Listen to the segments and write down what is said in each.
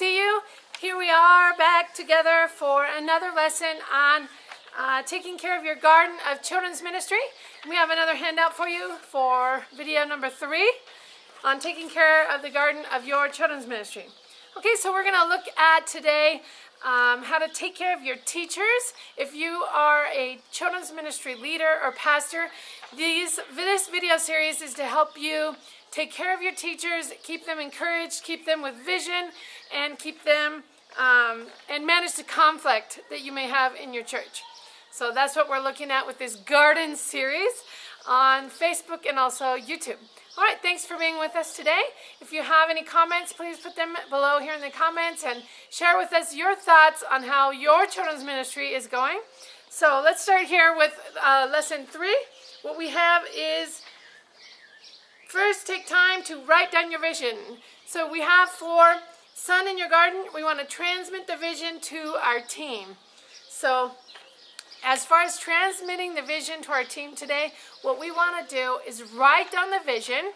see you. Here we are back together for another lesson on taking care of your garden of children's ministry. We have another handout for you for video number 3 on taking care of the garden of your children's ministry. Okay, so we're going to look at today how to take care of your teachers. If you are a children's ministry leader or pastor, this video series is to help you take care of your teachers, keep them encouraged, keep them with vision, and keep them and manage the conflict that you may have in your church. So that's what we're looking at with this garden series on Facebook and also YouTube. All right, thanks for being with us today. If you have any comments, please put them below here in the comments and share with us your thoughts on how your children's ministry is going. So let's start here with lesson 3. What we have is first take time to write down your vision. So we have for Sun in Your Garden, we want to transmit the vision to our team. So as far as transmitting the vision to our team today, what we want to do is write down the vision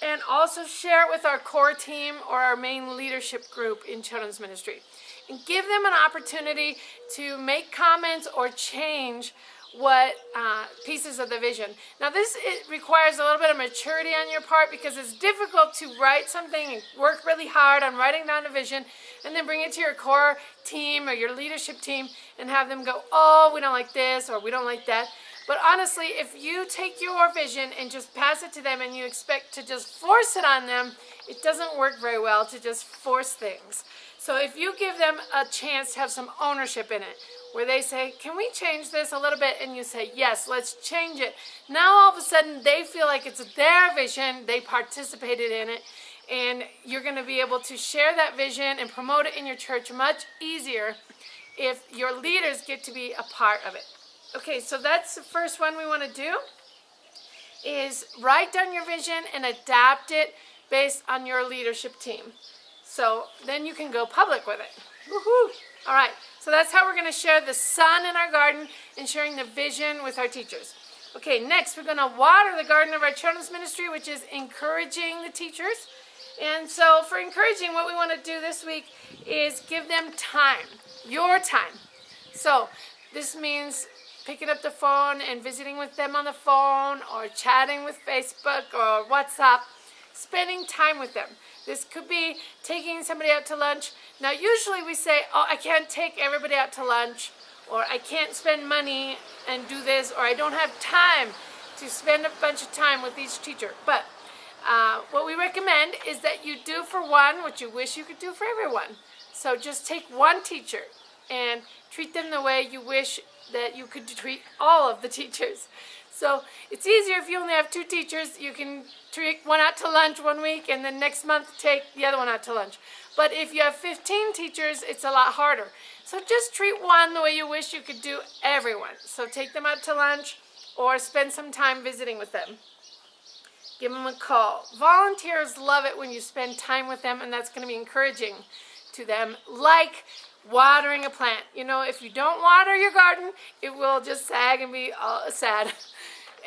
and also share it with our core team or our main leadership group in children's ministry. And give them an opportunity to make comments or change what pieces of the vision. Now it requires a little bit of maturity on your part because it's difficult to write something and work really hard on writing down a vision and then bring it to your core team or your leadership team and have them go, oh, we don't like this or we don't like that. But honestly, if you take your vision and just pass it to them and you expect to just force it on them, it doesn't work very well to just force things. So if you give them a chance to have some ownership in it, where they say, can we change this a little bit? And you say, yes, let's change it. Now all of a sudden they feel like it's their vision, they participated in it, and you're going to be able to share that vision and promote it in your church much easier if your leaders get to be a part of it. Okay, so that's the first one we want to do, is write down your vision and adapt it based on your leadership team. So then you can go public with it. Woohoo! All right, so that's how we're going to share the sun in our garden and sharing the vision with our teachers. Okay, next we're going to water the garden of our children's ministry, which is encouraging the teachers. And so for encouraging, what we want to do this week is give them time, your time. So this means picking up the phone and visiting with them on the phone or chatting with Facebook or WhatsApp, spending time with them. This could be taking somebody out to lunch. Now, usually we say, oh, I can't take everybody out to lunch, or I can't spend money and do this, or I don't have time to spend a bunch of time with each teacher. But what we recommend is that you do for one what you wish you could do for everyone. So just take one teacher and treat them the way you wish that you could treat all of the teachers. So it's easier if you only have 2 teachers. You can take one out to lunch one week and then next month take the other one out to lunch. But if you have 15 teachers, it's a lot harder. So just treat one the way you wish you could do everyone. So take them out to lunch or spend some time visiting with them. Give them a call. Volunteers love it when you spend time with them, and that's going to be encouraging to them, like watering a plant. You know, if you don't water your garden, it will just sag and be sad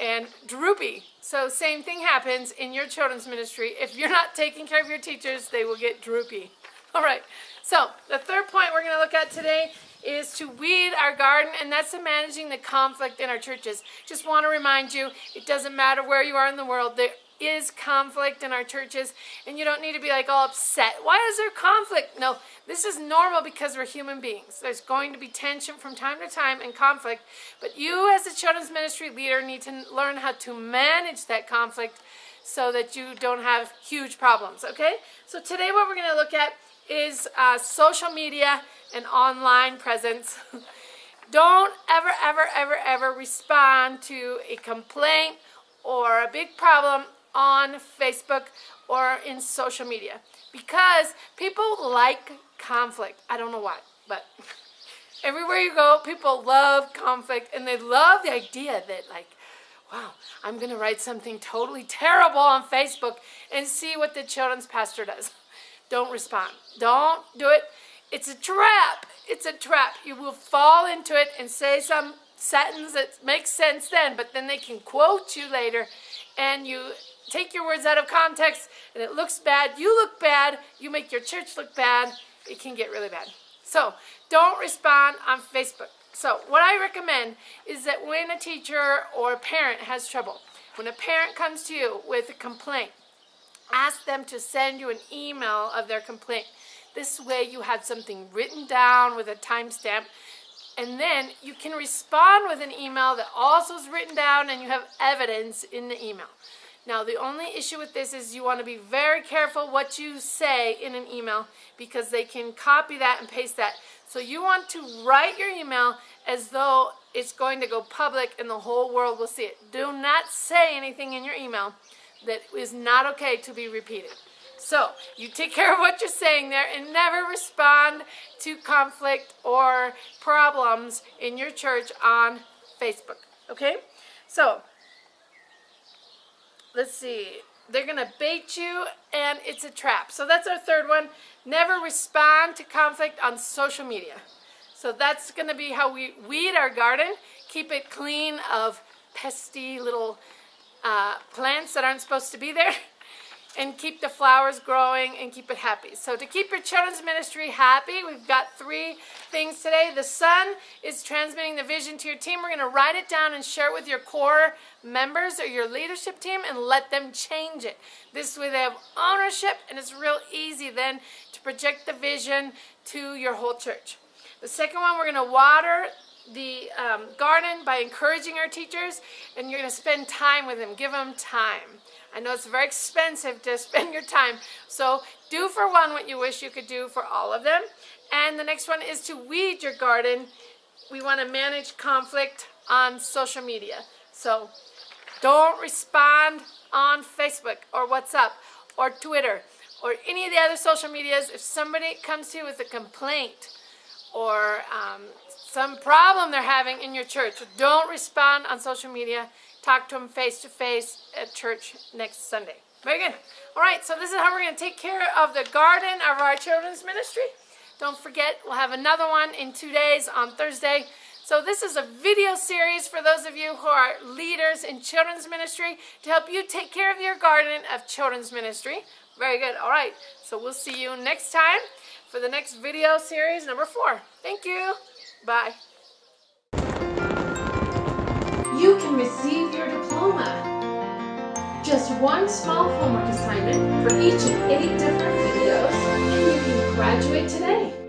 and droopy. So same thing happens in your children's ministry. If you're not taking care of your teachers, they will get droopy. All right, so the third point we're going to look at today is to weed our garden, and that's the managing the conflict in our churches. Just want to remind you, it doesn't matter where you are in the world, there is conflict in our churches, and you don't need to be like all upset. Why is there conflict? No, this is normal because we're human beings. There's going to be tension from time to time and conflict, but you as a children's ministry leader need to learn how to manage that conflict so that you don't have huge problems, okay? So today what we're going to look at is social media and online presence. Don't ever respond to a complaint or a big problem on Facebook or in social media, because people like conflict. I don't know why, but everywhere you go, people love conflict, and they love the idea that, like, wow, I'm going to write something totally terrible on Facebook and see what the children's pastor does. Don't respond. Don't do it. It's a trap. It's a trap. You will fall into it and say some sentence that makes sense then, but then they can quote you later, and you take your words out of context, and it looks bad. You look bad. You make your church look bad. it can get really bad. So don't respond on Facebook. So what I recommend is that when a teacher or a parent has trouble, when a parent comes to you with a complaint, ask them to send you an email of their complaint. This way you have something written down with a timestamp, and then you can respond with an email that also is written down and you have evidence in the email. Now, the only issue with this is you want to be very careful what you say in an email, because they can copy that and paste that. So you want to write your email as though it's going to go public and the whole world will see it. Do not say anything in your email that is not okay to be repeated. So you take care of what you're saying there, and never respond to conflict or problems in your church on Facebook. Okay? So let's see. They're going to bait you, and it's a trap. So that's our third one. Never respond to conflict on social media. So that's going to be how we weed our garden. Keep it clean of pesty little plants that aren't supposed to be there. And keep the flowers growing and keep it happy. So to keep your children's ministry happy, we've got 3 things today. The sun is transmitting the vision to your team. We're going to write it down and share it with your core members or your leadership team and let them change it. This way they have ownership, and it's real easy then to project the vision to your whole church. The second one, we're going to water the garden by encouraging our teachers, and you're going to spend time with them. Give them time. I know it's very expensive to spend your time, so do for one what you wish you could do for all of them. And the next one is to weed your garden. We want to manage conflict on social media. So don't respond on Facebook or WhatsApp or Twitter or any of the other social medias. If somebody comes to you with a complaint or some problem they're having in your church, don't respond on social media. Talk to them face-to-face at church next Sunday. Very good. All right, so this is how we're going to take care of the garden of our children's ministry. Don't forget, we'll have another one in 2 days on Thursday. So this is a video series for those of you who are leaders in children's ministry to help you take care of your garden of children's ministry. Very good. All right, so we'll see you next time for the next video series, number 4. Thank you. Bye. You can receive your diploma. Just one small homework assignment for each of 8 different videos, and you can graduate today.